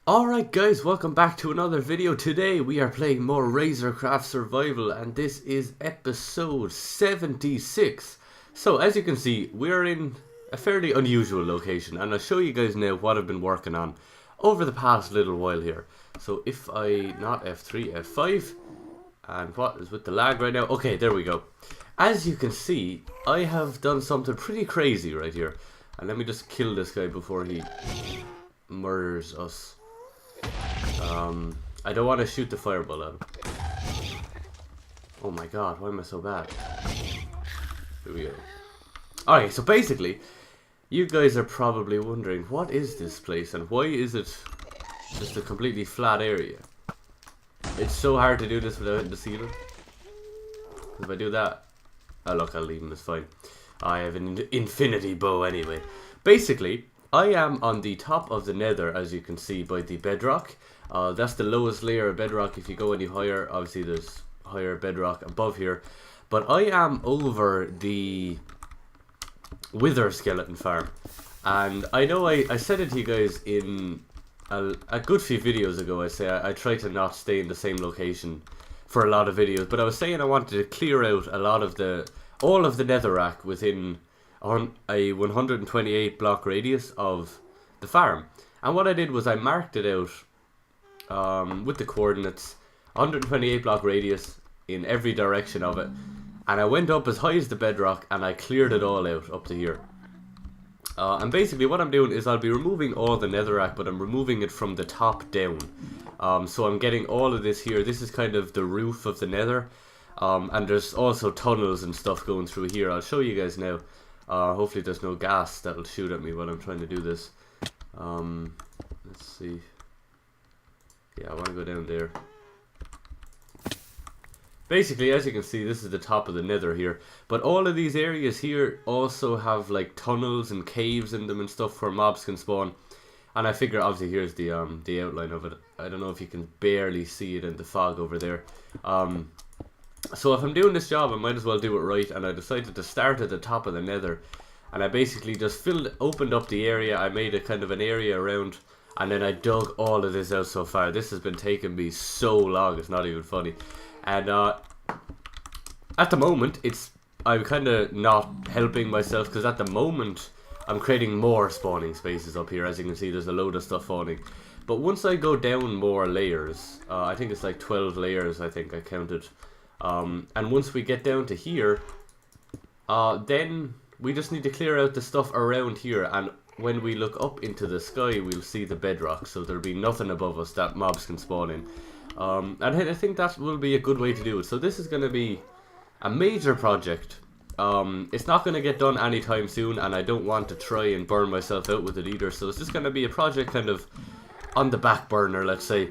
Alright guys, welcome back to another video. Today we are playing more RazerCraft Survival and this is episode 76. So as you can see, we're in a fairly unusual location and I'll show you guys now what I've been working on over the past little while here. So if I, not F3, F5, and what is with the lag right now? Okay, there we go. As you can see, I have done something pretty crazy right here. And let me just kill this guy before he murders us. I don't want to shoot the fireball at him. Oh my god, why am I so bad? Here we go. Alright, so basically, you guys are probably wondering, what is this place and why is it just a completely flat area? It's so hard to do this without hitting the ceiling. If I do that... Oh look, I'll leave him, it's fine. I have an infinity bow anyway. Basically, I am on the top of the nether, as you can see by the bedrock. That's the lowest layer of bedrock. If you go any higher, obviously there's higher bedrock above here. But I am over the wither skeleton farm. And I know I said it to you guys in a good few videos ago. I try to not stay in the same location for a lot of videos. But I was saying I wanted to clear out all of the netherrack within a 128 block radius of the farm. And what I did was I marked it out with the coordinates, 128 block radius in every direction of it, and I went up as high as the bedrock and I cleared it all out up to here. And basically what I'm doing is I'll be removing all the netherrack, but I'm removing it from the top down. So I'm getting all of this here. This is kind of the roof of the nether, and there's also tunnels and stuff going through here. I'll show you guys now. Hopefully there's no gas that'll shoot at me while I'm trying to do this. Let's see. Yeah, I want to go down there. Basically, as you can see, this is the top of the nether here. But all of these areas here also have like tunnels and caves in them and stuff where mobs can spawn. And I figure, obviously, here's the outline of it. I don't know if you can barely see it in the fog over there. So if I'm doing this job, I might as well do it right, and I decided to start at the top of the nether, and I basically just opened up the area. I made a kind of an area around, and then I dug all of this out so far. This has been taking me so long, it's not even funny. And at the moment, I'm kind of not helping myself, because at the moment, I'm creating more spawning spaces up here. As you can see, there's a load of stuff spawning. But once I go down more layers, I think it's like 12 layers, I think I counted. And once we get down to here, then we just need to clear out the stuff around here, and when we look up into the sky we'll see the bedrock, so there'll be nothing above us that mobs can spawn in. And I think that will be a good way to do it. So this is going to be a major project. It's not going to get done anytime soon, and I don't want to try and burn myself out with it either, so it's just going to be a project kind of on the back burner, let's say.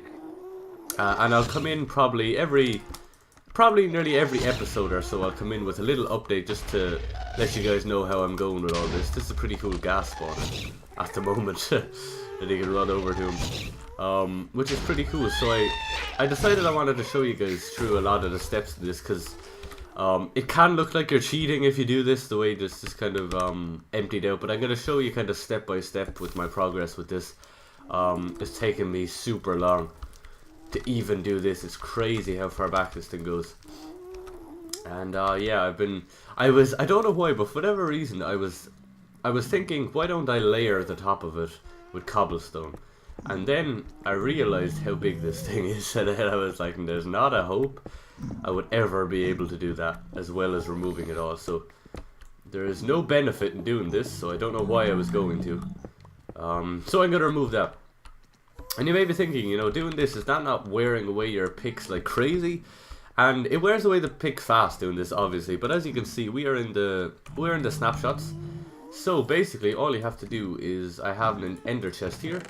And I'll come in probably nearly every episode or so. I'll come in with a little update just to let you guys know how I'm going with all this. This is a pretty cool gas spawner at the moment that you can run over to him, which is pretty cool. So I decided I wanted to show you guys through a lot of the steps to this, because it can look like you're cheating if you do this, the way this is kind of emptied out, but I'm going to show you kind of step by step with my progress with this. It's taken me super long to even do this. It's crazy how far back this thing goes. And yeah, I don't know why, but for whatever reason I was thinking, why don't I layer the top of it with cobblestone? And then I realized how big this thing is, and then I was like, there's not a hope I would ever be able to do that as well as removing it all. So there is no benefit in doing this, so I don't know why I was going to. So I'm gonna remove that. And you may be thinking, you know, doing this, is that not wearing away your picks like crazy? And it wears away the pick fast doing this, obviously. But as you can see, we're in the snapshots. So basically, all you have to do is, I have an ender chest here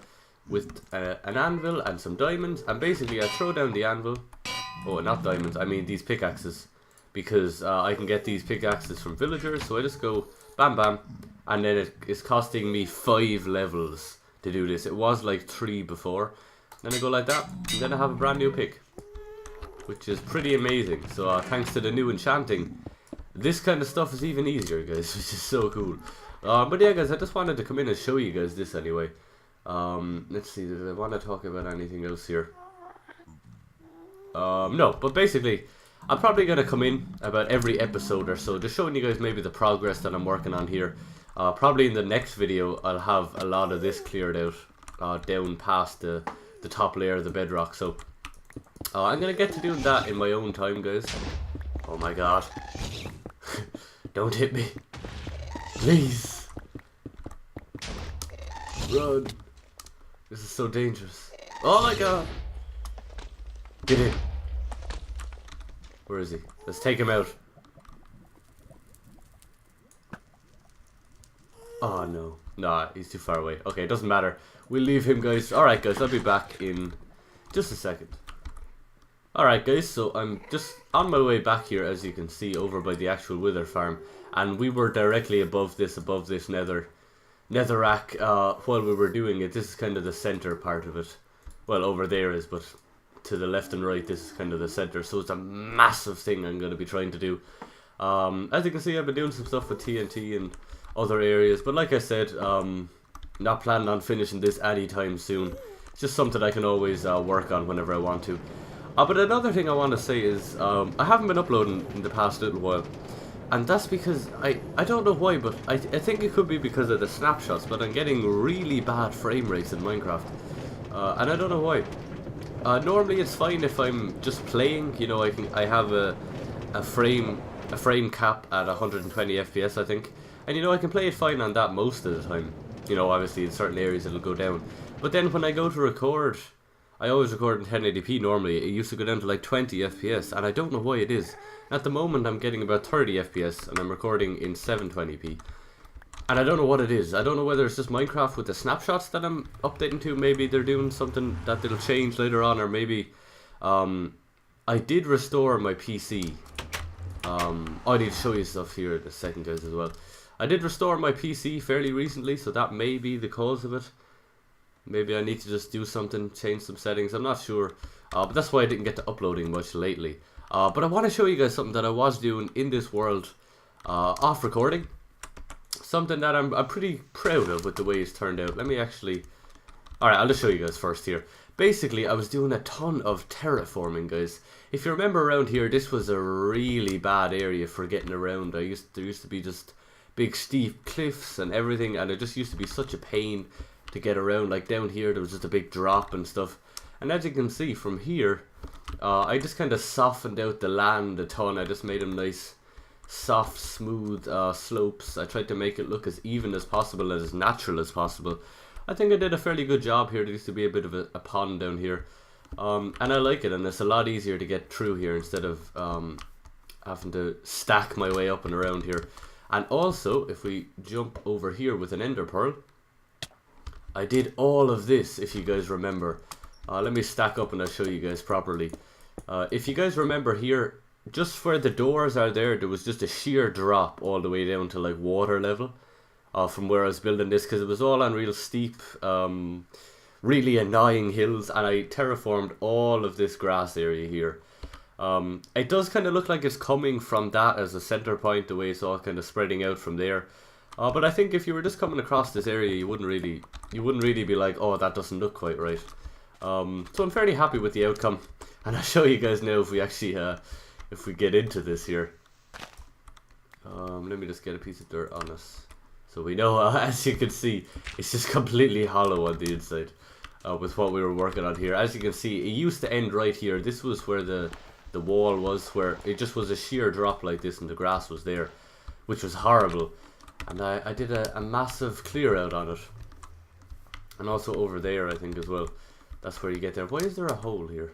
with an anvil and some diamonds. And basically, I throw down the anvil. Oh, not diamonds, I mean these pickaxes. Because I can get these pickaxes from villagers. So I just go bam bam. And then it is costing me 5 levels to do this. It was like 3 before. Then I go like that, and then I have a brand new pick, which is pretty amazing. So thanks to the new enchanting, this kind of stuff is even easier, guys, which is so cool. But yeah, guys, I just wanted to come in and show you guys this anyway. Let's see, did I want to talk about anything else here? No, but basically, I'm probably going to come in about every episode or so, just showing you guys maybe the progress that I'm working on here. Probably in the next video, I'll have a lot of this cleared out, down past the top layer of the bedrock. So, I'm going to get to doing that in my own time, guys. Oh my god. Don't hit me. Please. Run. This is so dangerous. Oh my god. Get in. Where is he? Let's take him out. Oh no. Nah, he's too far away. Okay, it doesn't matter. We'll leave him, guys. Alright, guys, I'll be back in just a second. Alright, guys, so I'm just on my way back here, as you can see, over by the actual wither farm. And we were directly above this netherrack while we were doing it. This is kind of the center part of it. Well, over there is, but to the left and right, this is kind of the center. So it's a massive thing I'm going to be trying to do. As you can see, I've been doing some stuff with TNT and other areas. But like I said, not planning on finishing this anytime soon. It's just something I can always work on whenever I want to. But another thing I want to say is, I haven't been uploading in the past little while. And that's because, I don't know why, but I think it could be because of the snapshots, but I'm getting really bad frame rates in Minecraft. And I don't know why. Normally it's fine if I'm just playing, you know, I have a frame cap at 120 FPS, I think. And you know, I can play it fine on that most of the time. You know, obviously in certain areas it'll go down. But then when I go to record, I always record in 1080p normally. It used to go down to like 20 FPS, and I don't know why it is. At the moment I'm getting about 30 FPS, and I'm recording in 720p. And I don't know what it is. I don't know whether it's just Minecraft with the snapshots that I'm updating to. Maybe they're doing something that they'll change later on, or maybe I did restore my PC. I need to show you stuff here in a second, guys, as well. I did restore my PC fairly recently, so that may be the cause of it. Maybe I need to just do something, change some settings, I'm not sure. But that's why I didn't get to uploading much lately. But I want to show you guys something that I was doing in this world off recording. Something that I'm pretty proud of with the way it's turned out. Let me actually... Alright, I'll just show you guys first here. Basically, I was doing a ton of terraforming, guys. If you remember around here, this was a really bad area for getting around. There used to be just big steep cliffs and everything, and it just used to be such a pain to get around. Like down here, there was just a big drop and stuff. And as you can see from here, I just kind of softened out the land a ton. I just made them nice, soft, smooth slopes. I tried to make it look as even as possible and as natural as possible. I think I did a fairly good job here. There used to be a bit of a pond down here. And I like it, and it's a lot easier to get through here instead of having to stack my way up and around here. And also, if we jump over here with an ender pearl, I did all of this, if you guys remember. Let me stack up and I'll show you guys properly. If you guys remember here, just where the doors are there was just a sheer drop all the way down to like water level. From where I was building this, because it was all on real steep, really annoying hills, and I terraformed all of this grass area here. It does kind of look like it's coming from that as a center point, the way it's all kind of spreading out from there. But I think if you were just coming across this area, you wouldn't really be like, oh, that doesn't look quite right. So I'm fairly happy with the outcome, and I'll show you guys now if we actually if we get into this here. Let me just get a piece of dirt on us, so we know. As you can see, it's just completely hollow on the inside with what we were working on here. As you can see, it used to end right here. This was where the wall was, where it just was a sheer drop like this, and the grass was there, which was horrible. And I did a massive clear out on it, and also over there I think as well. That's where you get there. Why is there a hole here?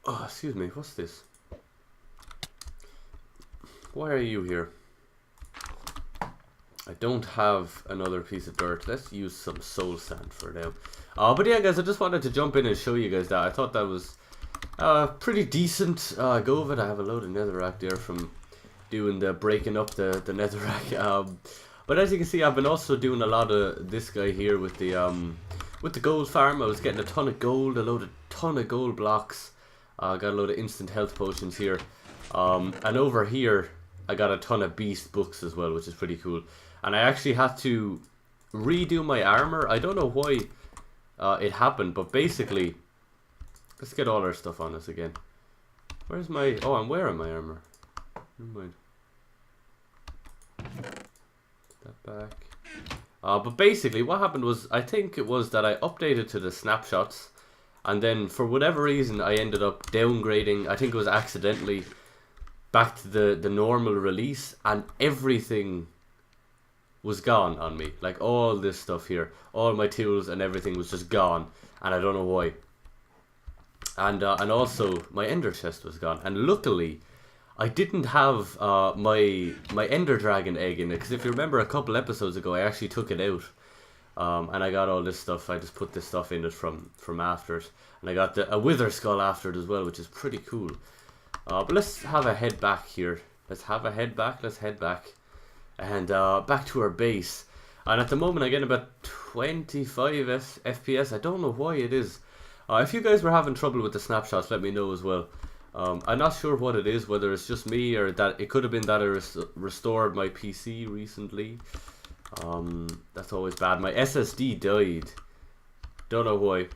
Oh, excuse me, what's this? Why are you here? I don't have another piece of dirt. Let's use some soul sand for now. But yeah, guys, I just wanted to jump in and show you guys that. I thought that was pretty decent go of it. I have a load of netherrack there from doing the breaking up the netherrack. But as you can see, I've been also doing a lot of this guy here with the gold farm. I was getting a ton of gold, ton of gold blocks. Got a load of instant health potions here. And over here, I got a ton of beast books as well, which is pretty cool. and I actually had to redo my armor. I don't know why it happened, but basically, let's get all our stuff on us again. Where's my... Oh, I'm wearing my armor. Never mind. Put that back. But basically, what happened was, I think it was that I updated to the snapshots, and then for whatever reason, I ended up downgrading. I think it was accidentally back to the normal release, and everything was gone on me. Like all this stuff here, all my tools and everything was just gone, and I don't know why. And also my ender chest was gone, and luckily I didn't have my ender dragon egg in it, because if you remember a couple episodes ago I actually took it out, and I got all this stuff. I just put this stuff in it from after it, and I got a wither skull after it as well, which is pretty cool. But let's have a head back here. Let's head back and back to our base. And at the moment I get about 25 FPS. I don't know why it is. If you guys were having trouble with the snapshots, let me know as well. I'm not sure what it is, whether it's just me or that it could have been that I restored my PC recently. That's always bad. My SSD died. Don't know why.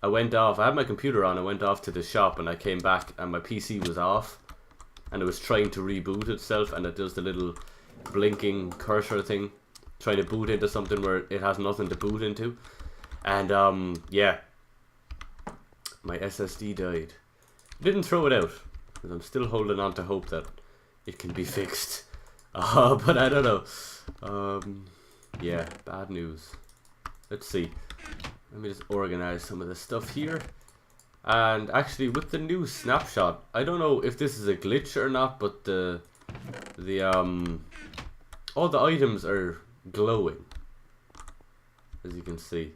I went off. I had my computer on. I went off to the shop and I came back and my PC was off. And it was trying to reboot itself, and it does the little blinking cursor thing, trying to boot into something where it has nothing to boot into. And yeah. My SSD died. Didn't throw it out, because I'm still holding on to hope that it can be fixed. But I don't know. Yeah, bad news. Let's see. Let me just organize some of the stuff here. And actually, with the new snapshot, I don't know if this is a glitch or not, but all the items are glowing. As you can see,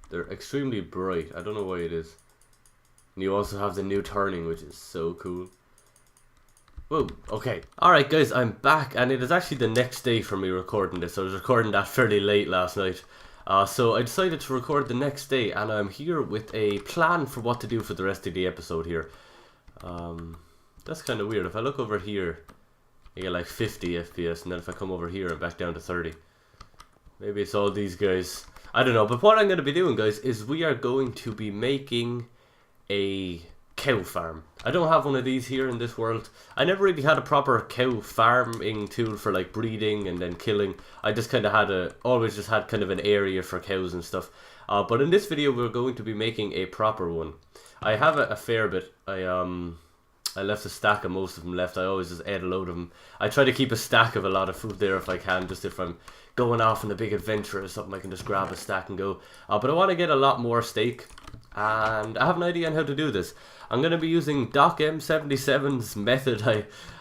they're extremely bright. I don't know why it is. And you also have the new turning, which is so cool. Whoa, okay. Alright guys, I'm back, and it is actually the next day for me recording this. I was recording that fairly late last night. So I decided to record the next day, and I'm here with a plan for what to do for the rest of the episode here. That's kind of weird. If I look over here, I get like 50 FPS, and then if I come over here, I'm back down to 30. Maybe it's all these guys. I don't know, but what I'm going to be doing, guys, is we are going to be making a cow farm. I don't have one of these here in this world. I never really had a proper cow farming tool for like breeding and then killing. I just kind of had always just had kind of an area for cows and stuff. But in this video we're going to be making a proper one. I have a fair bit. I left a stack of most of them left. I always just ate a load of them. I try to keep a stack of a lot of food there if I can, just if I'm going off on a big adventure or something, I can just grab a stack and go. But I want to get a lot more steak, and I have an idea on how to do this. I'm going to be using Doc M77's method.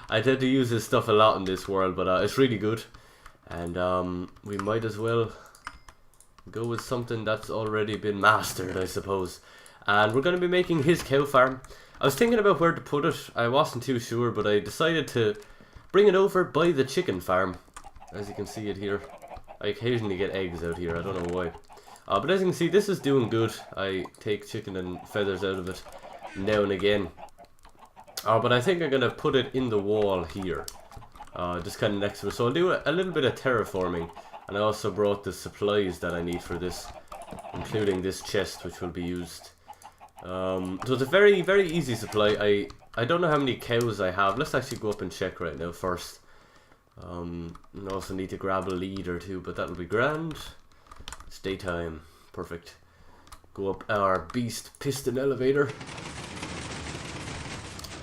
I tend to use this stuff a lot in this world, but it's really good. And we might as well go with something that's already been mastered, I suppose. And we're going to be making his cow farm. I was thinking about where to put it. I wasn't too sure, but I decided to bring it over by the chicken farm. As you can see it here. I occasionally get eggs out here, I don't know why. But as you can see, this is doing good. I take chicken and feathers out of it now and again. But I think I'm going to put it in the wall here. Just kind of next to it. So I'll do a little bit of terraforming. And I also brought the supplies that I need for this, including this chest, which will be used. So it's a very, very easy supply. I don't know how many cows I have. Let's actually go up and check right now first. And also need to grab a lead or two, but that'll be grand. It's daytime. Perfect. Go up our beast piston elevator.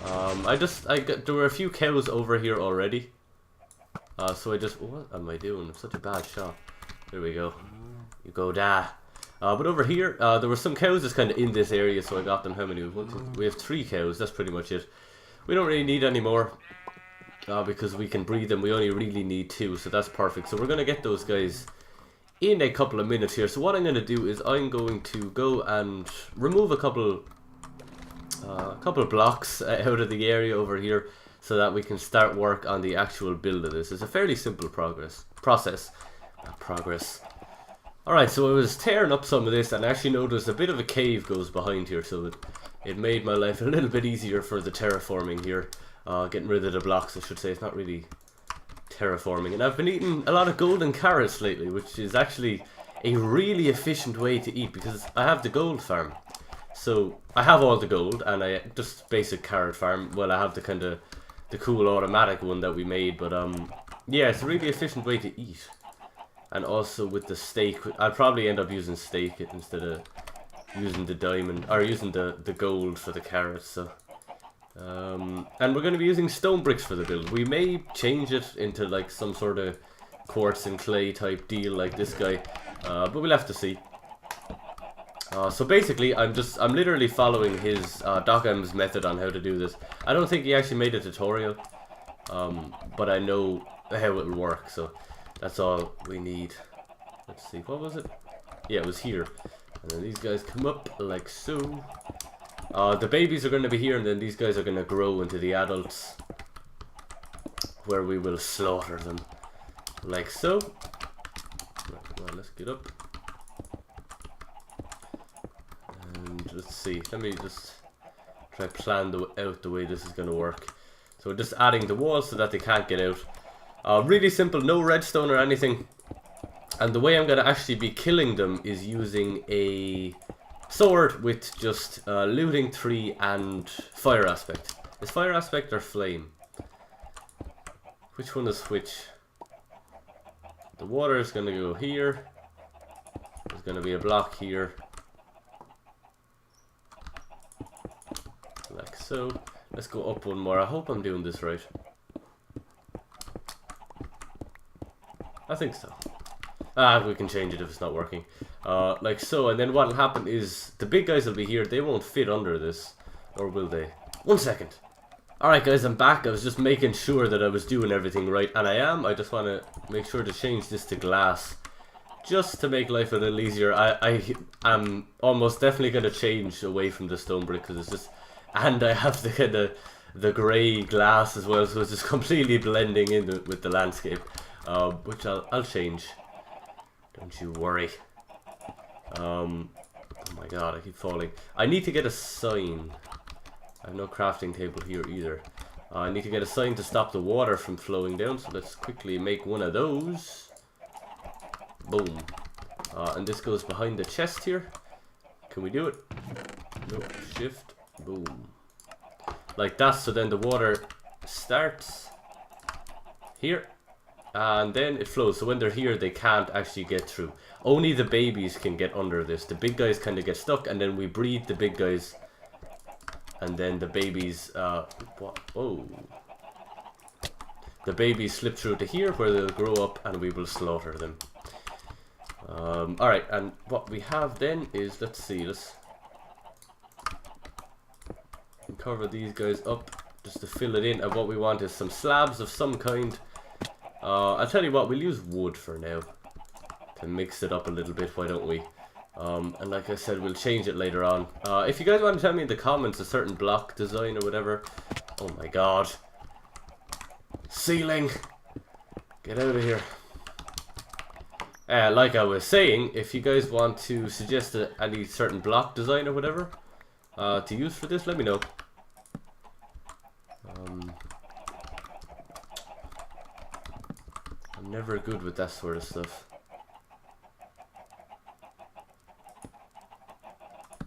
There were a few cows over here already. So what am I doing? I'm such a bad shot. There we go. You go da. But over here, there were some cows just kind of in this area, so I got them. How many? We have 3 cows. That's pretty much it. We don't really need any more. Because we can breed them. We only really need 2, so that's perfect. So we're going to get those guys in a couple of minutes here. So what I'm going to do is I'm going to go and remove a couple of blocks out of the area over here, so that we can start work on the actual build of this. It's a fairly simple process. Alright, so I was tearing up some of this, and I actually noticed a bit of a cave goes behind here, so it made my life a little bit easier for the terraforming here. Getting rid of the blocks, I should say. It's not really terraforming, and I've been eating a lot of golden carrots lately, which is actually a really efficient way to eat because I have the gold farm. So I have all the gold and I just basic carrot farm. Well, I have the kind of the cool automatic one that we made, but yeah, it's a really efficient way to eat. And also with the steak, I'll probably end up using steak instead of using the diamond or using the gold for the carrots. So and we're going to be using stone bricks for the build. We may change it into like some sort of quartz and clay type deal like this guy, but we'll have to see. So basically, I'm literally following his Doc M's method on how to do this. I don't think he actually made a tutorial, but I know how it will work. So that's all we need. Let's see, what was it? Yeah, it was here. And then these guys come up like so. The babies are going to be here, and then these guys are going to grow into the adults, where we will slaughter them like so. Right, come on, let's get up. And let's see, let me just try plan out the way this is going to work. So we're just adding the walls so that they can't get out. Really simple, no redstone or anything. And the way I'm going to actually be killing them is using a sword with just looting 3 and fire aspect. Is fire aspect or flame? Which one is which? The water is going to go here. There's going to be a block here. Like so. Let's go up one more. I hope I'm doing this right. I think so. We can change it if it's not working. Like so, and then what will happen is the big guys will be here. They won't fit under this. Or will they? 1 second. Alright guys, I'm back. I was just making sure that I was doing everything right. And I am. I just want to make sure to change this to glass. Just to make life a little easier. I'm almost definitely going to change away from the stone brick. Because it's just... And I have the grey glass as well. So it's just completely blending in with the landscape. Which I'll change. Don't you worry. Oh my god, I keep falling. I need to get a sign. I have no crafting table here either. I need to get a sign to stop the water from flowing down. So let's quickly make one of those. Boom. And this goes behind the chest here. Can we do it? No. Shift. Boom. Like that. So then the water starts here. And then it flows. So when they're here, they can't actually get through. Only the babies can get under this. The big guys kind of get stuck, and then we breed the big guys. And then the babies, what? Oh. The babies slip through to here, where they'll grow up, and we will slaughter them. Alright, and what we have then is, let's see, let's cover these guys up, just to fill it in. And what we want is some slabs of some kind. I'll tell you what, we'll use wood for now to mix it up a little bit, why don't we? And like I said, we'll change it later on. If you guys want to tell me in the comments a certain block design or whatever. Oh my god. Ceiling! Get out of here. Like I was saying, if you guys want to suggest any certain block design or whatever to use for this, let me know. I'm never good with that sort of stuff.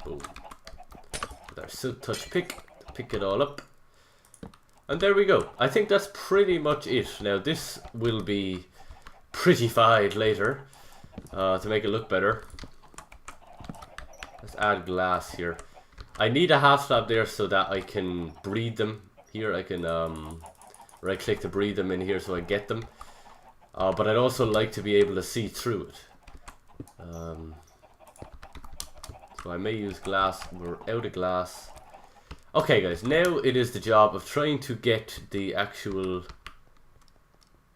Boom. With our silk touch pick it all up. And there we go. I think that's pretty much it. Now this will be prettified later to make it look better. Let's add glass here. I need a half slab there so that I can breed them. Here I can right click to breed them in here so I get them. But I'd also like to be able to see through it. So I may use glass. We're out of glass. Okay guys, now it is the job of trying to get the actual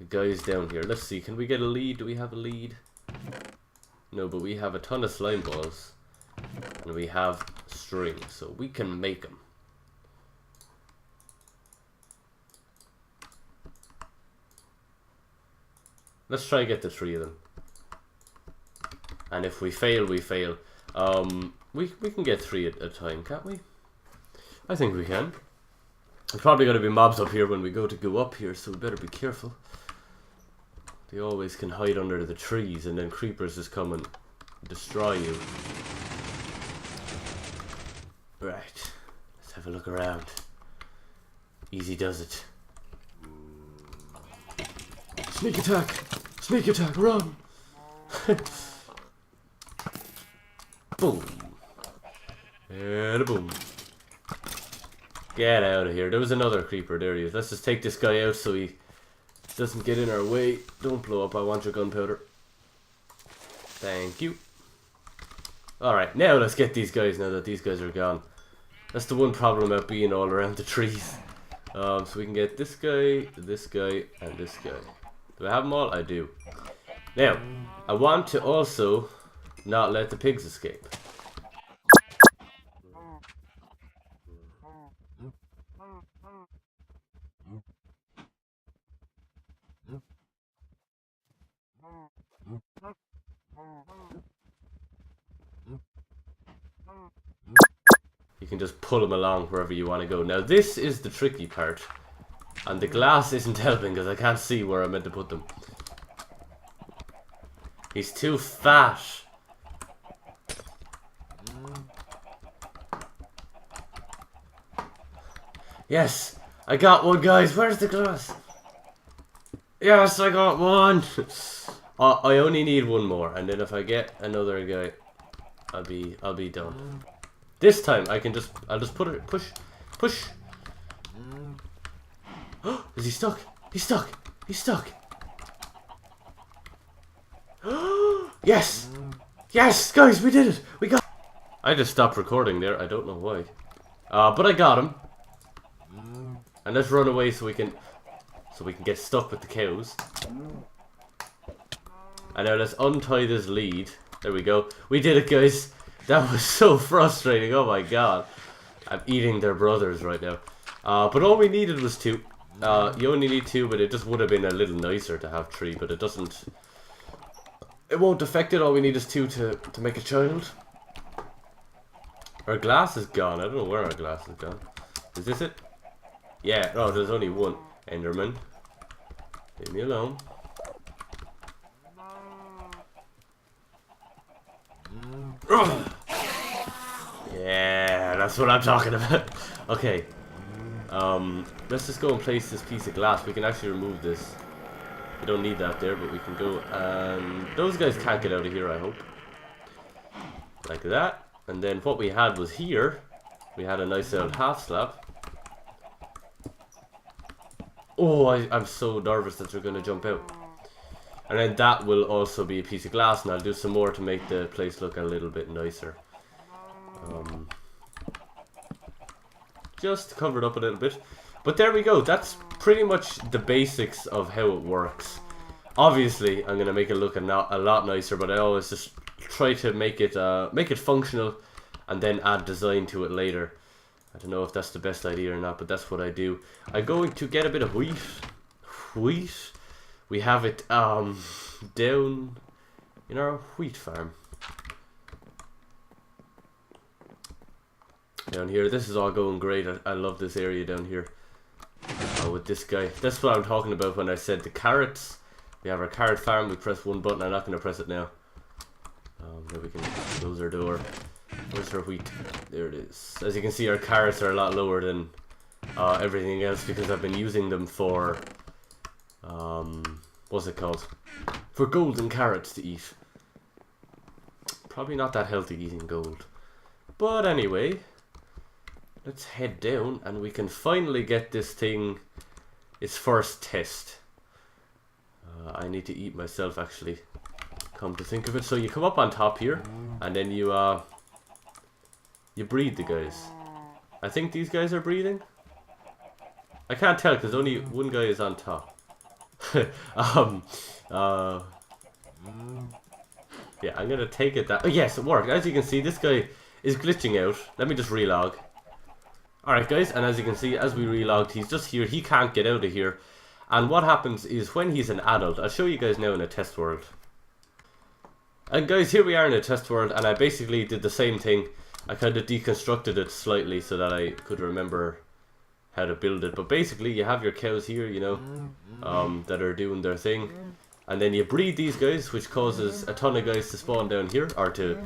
guys down here. Let's see, can we get a lead? Do we have a lead? No, but we have a ton of slime balls. And we have string, so we can make them. Let's try to get the 3 of them. And if we fail, we fail. We can get 3 at a time, can't we? I think we can. There's probably going to be mobs up here when we go up here, so we better be careful. They always can hide under the trees and then creepers just come and destroy you. Right, let's have a look around. Easy does it. Sneak attack! Sneak attack, run! Boom! And a boom. Get out of here. There was another creeper. There he is. Let's just take this guy out so he doesn't get in our way. Don't blow up. I want your gunpowder. Thank you. Alright, now let's get these guys now that these guys are gone. That's the one problem about being all around the trees. So we can get this guy, and this guy. Do I have them all? I do. Now, I want to also not let the pigs escape. You can just pull them along wherever you want to go. Now this is the tricky part. And the glass isn't helping because I can't see where I'm meant to put them. He's too fat. Yes! I got one, guys! Where's the glass? Yes, I got one! I only need one more, and then if I get another guy, I'll be done. This time I'll just put it push. Is he stuck? He's stuck. He's stuck. Yes! Yes, guys, we did it. We got. I just stopped recording there. I don't know why. But I got him. And let's run away so we can get stuck with the cows. And now let's untie this lead. There we go. We did it, guys. That was so frustrating. Oh my god. I'm eating their brothers right now. But all we needed was 2. You only need 2, but it just would have been a little nicer to have 3, but it doesn't. It won't affect it. All we need is 2 to make a child. Our glass is gone. I don't know where our glass is gone. Is this it? Yeah. Oh, there's only one. Enderman. Leave me alone. Yeah, that's what I'm talking about. Okay. Let's just go and place this piece of glass. We can actually remove this. We don't need that there, but we can go. And those guys can't get out of here, I hope. Like that. And then what we had was here. We had a nice old half slab. Oh, I'm so nervous that they're going to jump out. And then that will also be a piece of glass, and I'll do some more to make the place look a little bit nicer. Just cover it up a little bit. But there we go. That's pretty much the basics of how it works. Obviously, I'm going to make it look a lot nicer, but I always just try to make it functional and then add design to it later. I don't know if that's the best idea or not, but that's what I do. I'm going to get a bit of wheat. We have it down in our wheat farm. Down here, this is all going great. I love this area down here. With this guy. That's what I'm talking about when I said the carrots. We have our carrot farm. We press one button. I'm not going to press it now. Then we can close our door. Where's our wheat? There it is. As you can see, our carrots are a lot lower than everything else because I've been using them for what's it called? For golden carrots to eat. Probably not that healthy eating gold. But anyway, let's head down and we can finally get this thing its first test. I need to eat myself actually, come to think of it. So you come up on top here and then you breed the guys. I think these guys are breeding. I can't tell because only one guy is on top. Yeah, I'm gonna take it that. Oh, yes, it worked. As you can see, this guy is glitching out. Let me just relog. Alright, guys, and as you can see, as we relogged, he's just here. He can't get out of here. And what happens is when he's an adult, I'll show you guys now in a test world. And guys, here we are in a test world, and I basically did the same thing. I kind of deconstructed it slightly so that I could remember how to build it. But basically, you have your cows here, you know, that are doing their thing. And then you breed these guys, which causes a ton of guys to spawn down here, or to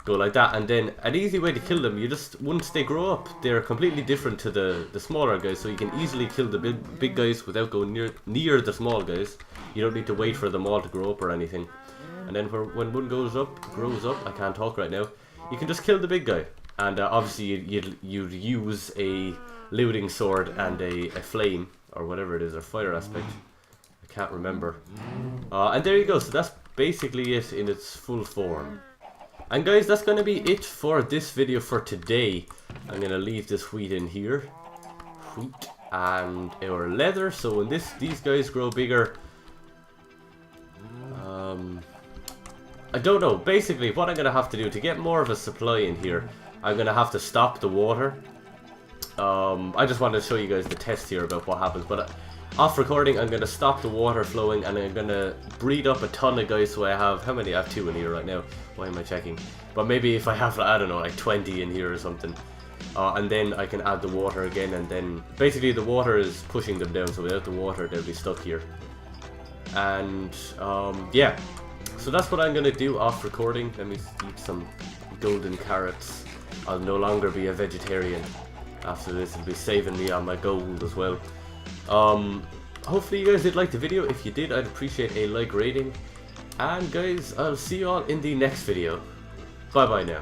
go like that. And then an easy way to kill them, you just, once they grow up, they're completely different to the smaller guys, so you can easily kill the big guys without going near the small guys. You don't need to wait for them all to grow up or anything. And then when one grows up, I can't talk right now, you can just kill the big guy. And obviously you'd use a looting sword and a flame, or whatever it is, or fire aspect. I can't remember. And there you go, so that's basically it in its full form. And guys, that's going to be it for this video for today. I'm going to leave this wheat in here. Wheat and our leather. So when these guys grow bigger, I don't know. Basically, what I'm going to have to do to get more of a supply in here, I'm going to have to stop the water. I just wanted to show you guys the test here about what happens. But off recording, I'm going to stop the water flowing and I'm going to breed up a ton of guys. So I have, how many? I have 2 in here right now. Why am I checking? But maybe if I have, I don't know, like 20 in here or something. And then I can add the water again. And then basically the water is pushing them down. So without the water, they'll be stuck here. And yeah. So that's what I'm going to do off recording. Let me eat some golden carrots. I'll no longer be a vegetarian. After this, it'll be saving me on my gold as well. Hopefully you guys did like the video. If you did, I'd appreciate a like rating. And guys, I'll see you all in the next video. Bye bye now.